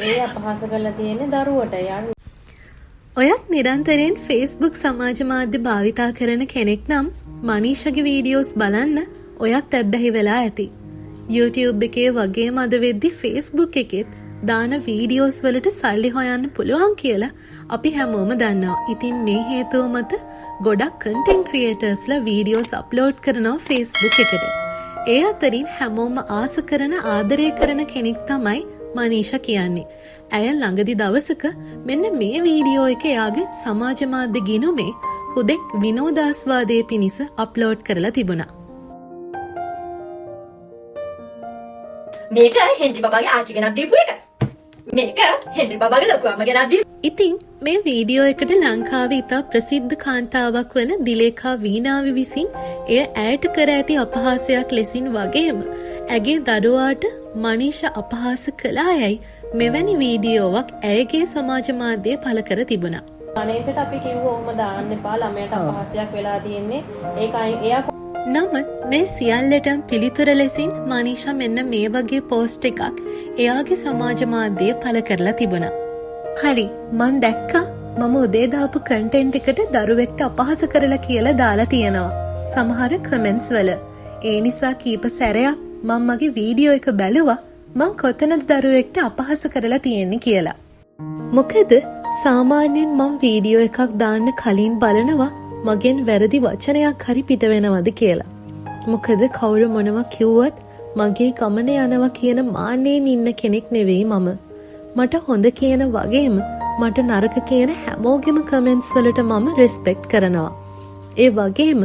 ඒ අපහාස කරලා තියෙන්නේ දරුවට. ඔයත් නිරන්තරයෙන් Facebook සමාජ මාධ්‍ය භාවිතා කරන කෙනෙක් නම් මනීෂගේ වීඩියෝස් බලන්න ඔයත් ඇබ්බැහි වෙලා ඇති. YouTube එකේ වගේම අද වෙද්දි Facebook එකෙත් දාන වීඩියෝස් වලට සල්ලි හොයන්න පුළුවන් කියලා අපි හැමෝම දන්නවා. ඉතින් මේ හේතුව මත ගොඩක් content creatorsලා වීඩියෝස් අප්ලෝඩ් කරනවා Facebook එකට. ඒ අතරින් හැමෝම ආස කරන ආදරය කරන කෙනෙක් තමයි මනීෂා කියන්නේ. ඇය ළඟදි දවසක මෙන්න මේ වීඩියෝ එක එයාගේ සමාජ මාධ්‍ය ගිණුමේ හුදෙක් විනෝදාස්වාදයේ පිණිස අප්ලෝඩ් කරලා තිබුණා. මේක හෙන්රි බබාගේ ආච්චි ගෙනත් දීපු එක. මේක හෙන්රි බබාගේ ලොකු අම්මා ගෙනත් දීපු. ඉතින් මේ වීඩියෝ එකට ලංකාවේ ඉතා ප්‍රසිද්ධ කාන්තාවක් වන දිලේකා වීණාවි විසින් එය ඇයට කර ඇති අපහාසයක් ලෙසින් වගේම ඇගේ දරුවාට මනීෂා අපහාස කළායයි මෙවැනි වීඩියෝවක් ඇයගේ සමාජ මාධ්‍යයේ පළ කර තිබුණා. මනීෂට අපි කිව්ව ඔහොම දාන්න එපා ළමයට අපහාසයක් වෙලා තියෙන්නේ. ඒකයි එයා නමුත් මේ සියල්ලටම පිළිතුර ලෙසින් මනීෂා මෙන්න මේ වගේ පෝස්ට් එකක් එයාගේ සමාජ මාධ්‍යයේ පළ කරලා තිබුණා. හරි මං දැක්කා මම උදේ දාපු කන්ටෙන්ට් එකට දරුවෙක්ට අපහාස කරලා කියලා දාලා තියෙනවා. සමහර කමෙන්ට්ස් වල. ඒ නිසා කීප සැරයක් මම මගේ වීඩියෝ එක බැලුවා මං කොතනද දරුවෙක්ට අපහාස කරලා තියෙන්නේ කියලා. මොකද සාමාන්‍යයෙන් මං වීඩියෝ එකක් දාන්න කලින් බලනවා මගෙන් වැරදි වචනයක් හරි පිට වෙනවද කියලා. මොකද කවුරු මොනවා කිව්වත් මගේ ගමන යනවා කියන මාන්නයෙන් ඉන්න කෙනෙක් නෙවෙයි මම. මට හොඳ කියන වගේම මට නරක කියන හැමෝගෙම කමෙන්ට්ස් වලට මම රෙස්පෙක්ට් කරනවා. ඒ වගේම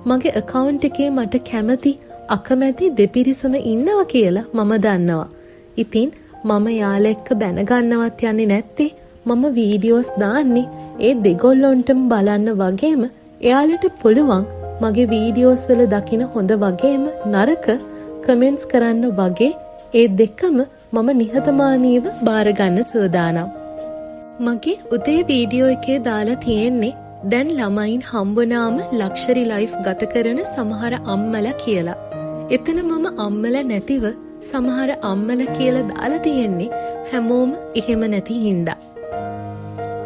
මගේ account එකේ මට කැමති අකමැති දෙපිරිසම ඉන්නවා කියලා මම දන්නවා. ඉතින් මම යාළුවා එක්ක බැන ගන්නවත් යන්නේ නැත්තේ මම වීඩියෝස් දාන්නේ ඒ දෙගොල්ලොන්ටම බලන්න වගේම එයාලට පුළුවන් මගේ වීඩියෝස් වල දකින හොඳ වගේම නරක කමෙන්ට්ස් කරන්න වගේ ඒ දෙකම මම නිහතමානීව බාර ගන්න සූදානම්. මගේ උදේ වීඩියෝ එකේ දාලා තියෙන්නේ දැන් ළමයින් හම්බුනාම ලක්ෂරි ලයිෆ් ගත කරන සමහර අම්මලා කියලා. එතන මම අම්මලා නැතිව සමහර අම්මලා කියලා දාලා තියෙන්නේ හැමෝම එහෙම නැති හින්දා.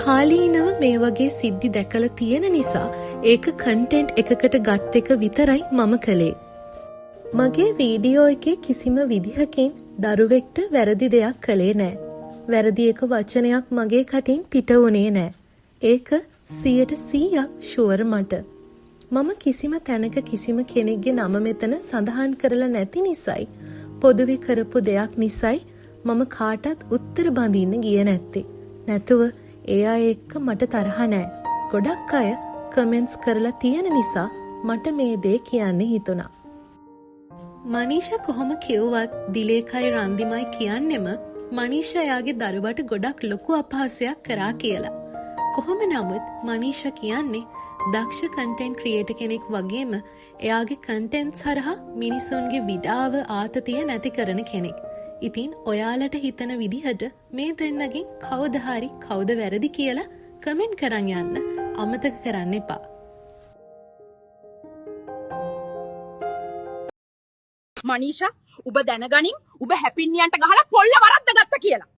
කාලීනව මේ වගේ සිද්ධි දැකලා තියෙන නිසා ඒක කන්ටෙන්ට් එකකට ගත් එක විතරයි මම කළේ. මගේ වීඩියෝ එකේ කිසිම විදිහකින් දරුවෙක්ට වැරදි දෙයක් කළේ නෑ. වැරදි එක වචනයක් මගේ කටින් පිට වුණේ නෑ. ඒක 100% ෂුවර් මට. මම කිසිම තැනක කිසිම කෙනෙක්ගේ නම මෙතන සඳහන් කරලා නැති නිසායි පොදුවේ කරපු දෙයක් නිසායි මම කාටත් උත්තර බඳින්න ගියේ නැත්තේ. නැතුව එයා එක්ක මට තරහ නෑ. ගොඩක් අය කමෙන්ට්ස් කරලා තියෙන නිසා මට මේ දේ කියන්න හිතුණා. මනීෂා කොහොම කිව්වත් දිලේකයි රන්දිමයි කියන්නෙම මනීෂා යාගේ දරුවට ගොඩක් ලොකු අපහාසයක් කරා කියලා. කොහොම නමුත් මනීෂා කියන්නේ දක්ෂ කන්ටෙන්ට් ක්‍රියේටර් කෙනෙක් වගේම එයාගේ කන්ටෙන්ට්ස් හරහා මිනිසුන්ගේ විඩාව ආතතිය නැති කරන කෙනෙක්. ඉතින් ඔයාලට හිතන විදිහට මේ දෙන්නගෙන් කවුද හරි කවුද වැරදි කියලා කමෙන්ට් කරන් යන්න අමතක කරන්න එපා. මනීෂා ඔබ දැනගනින් ඔබ හැපින්නියන්ට ගහලා පොල්ල වරද්ද ගත්ත කියලා.